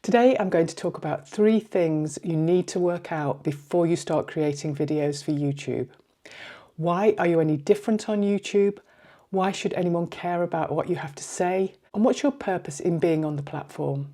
Today I'm going to talk about 3 things you need to work out before you start creating videos for YouTube. Why are you any different on YouTube? Why should anyone care about what you have to say? And what's your purpose in being on the platform?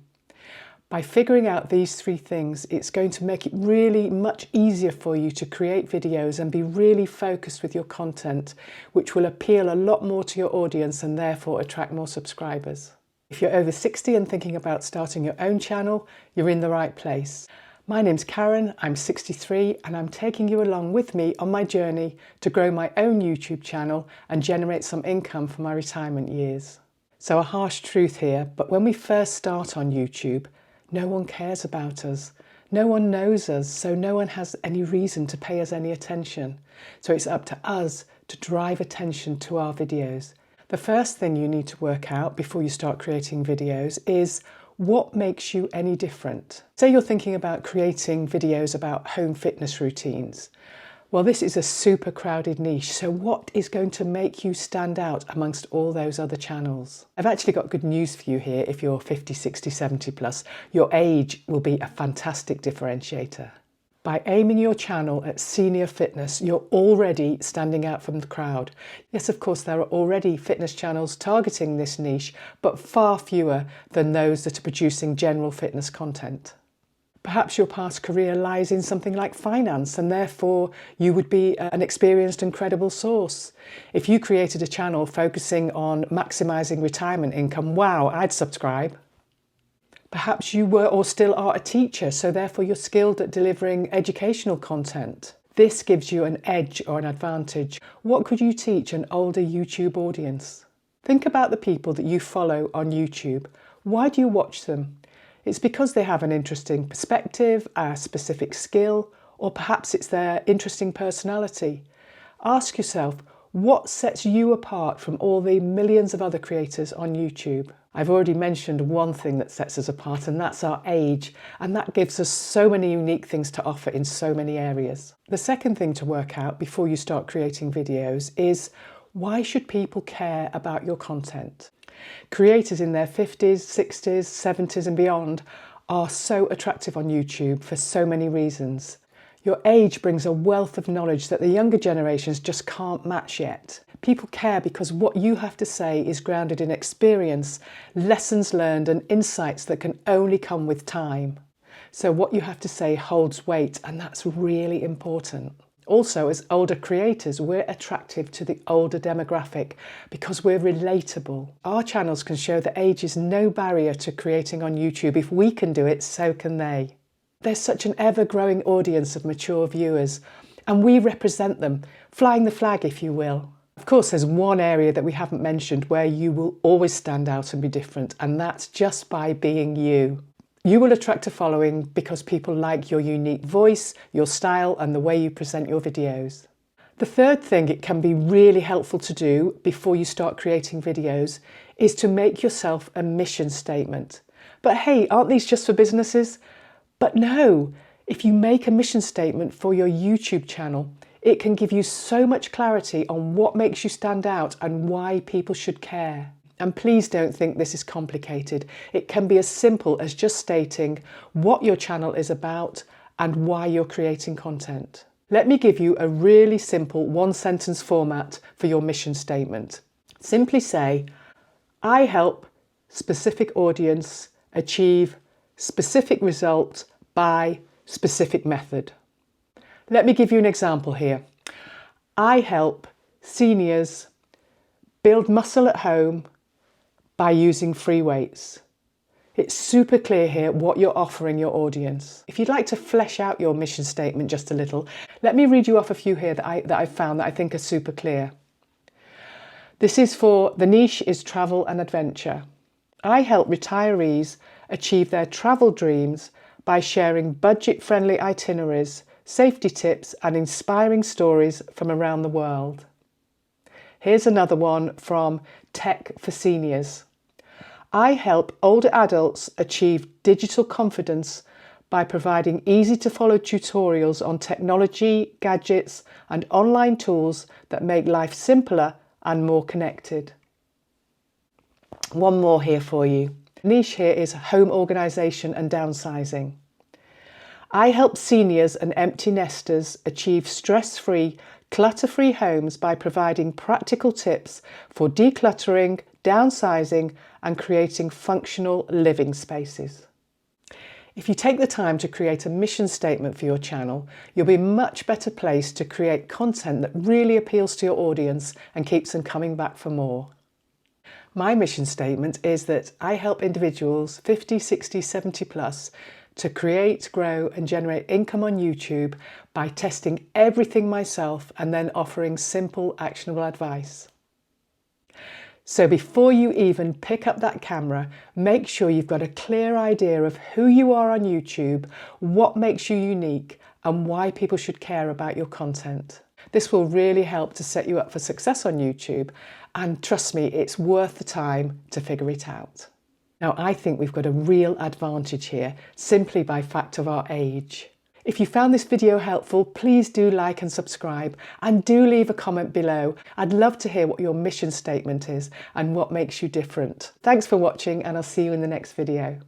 By figuring out these 3 things, it's going to make it really much easier for you to create videos and be really focused with your content, which will appeal a lot more to your audience and therefore attract more subscribers. If you're over 60 and thinking about starting your own channel, you're in the right place. My name's Karen, I'm 63, and I'm taking you along with me on my journey to grow my own YouTube channel and generate some income for my retirement years. So a harsh truth here, but when we first start on YouTube, no one cares about us. No one knows us, so no one has any reason to pay us any attention. So it's up to us to drive attention to our videos. The first thing you need to work out before you start creating videos is what makes you any different. Say you're thinking about creating videos about home fitness routines. Well, this is a super crowded niche, so what is going to make you stand out amongst all those other channels? I've actually got good news for you here if you're 50, 60, 70 plus. Your age will be a fantastic differentiator. By aiming your channel at senior fitness, you're already standing out from the crowd. Yes, of course, there are already fitness channels targeting this niche, but far fewer than those that are producing general fitness content. Perhaps your past career lies in something like finance, and therefore you would be an experienced and credible source. If you created a channel focusing on maximising retirement income, wow, I'd subscribe. Perhaps you were or still are a teacher, so therefore you're skilled at delivering educational content. This gives you an edge or an advantage. What could you teach an older YouTube audience? Think about the people that you follow on YouTube. Why do you watch them? It's because they have an interesting perspective, a specific skill, or perhaps it's their interesting personality. Ask yourself, what sets you apart from all the millions of other creators on YouTube? I've already mentioned one thing that sets us apart, and that's our age, and that gives us so many unique things to offer in so many areas. The second thing to work out before you start creating videos is, why should people care about your content? Creators in their 50s, 60s, 70s and beyond are so attractive on YouTube for so many reasons. Your age brings a wealth of knowledge that the younger generations just can't match yet. People care because what you have to say is grounded in experience, lessons learned and insights that can only come with time. So what you have to say holds weight, and that's really important. Also, as older creators, we're attractive to the older demographic because we're relatable. Our channels can show that age is no barrier to creating on YouTube. If we can do it, so can they. There's such an ever-growing audience of mature viewers, and we represent them, flying the flag, if you will. Of course, there's one area that we haven't mentioned where you will always stand out and be different, and that's just by being you. You will attract a following because people like your unique voice, your style, and the way you present your videos. The third thing it can be really helpful to do before you start creating videos is to make yourself a mission statement. But hey, aren't these just for businesses? But no, if you make a mission statement for your YouTube channel, it can give you so much clarity on what makes you stand out and why people should care. And please don't think this is complicated. It can be as simple as just stating what your channel is about and why you're creating content. Let me give you a really simple one-sentence format for your mission statement. Simply say, I help specific audience achieve specific result by specific method. Let me give you an example here. I help seniors build muscle at home by using free weights. It's super clear here what you're offering your audience. If you'd like to flesh out your mission statement just a little, let me read you off a few here that I've found that I think are super clear. This is for the niche is travel and adventure. I help retirees achieve their travel dreams by sharing budget-friendly itineraries, safety tips and inspiring stories from around the world. Here's another one from Tech for Seniors. I help older adults achieve digital confidence by providing easy-to-follow tutorials on technology, gadgets and online tools that make life simpler and more connected. One more here for you. Niche here is home organisation and downsizing. I help seniors and empty nesters achieve stress-free, clutter-free homes by providing practical tips for decluttering, downsizing and creating functional living spaces. If you take the time to create a mission statement for your channel, you'll be much better placed to create content that really appeals to your audience and keeps them coming back for more. My mission statement is that I help individuals 50, 60, 70 plus to create, grow and generate income on YouTube by testing everything myself and then offering simple, actionable advice. So before you even pick up that camera, make sure you've got a clear idea of who you are on YouTube, what makes you unique and why people should care about your content. This will really help to set you up for success on YouTube, and trust me, it's worth the time to figure it out. Now, I think we've got a real advantage here, simply by fact of our age. If you found this video helpful, please do like and subscribe, and do leave a comment below. I'd love to hear what your mission statement is and what makes you different. Thanks for watching, and I'll see you in the next video.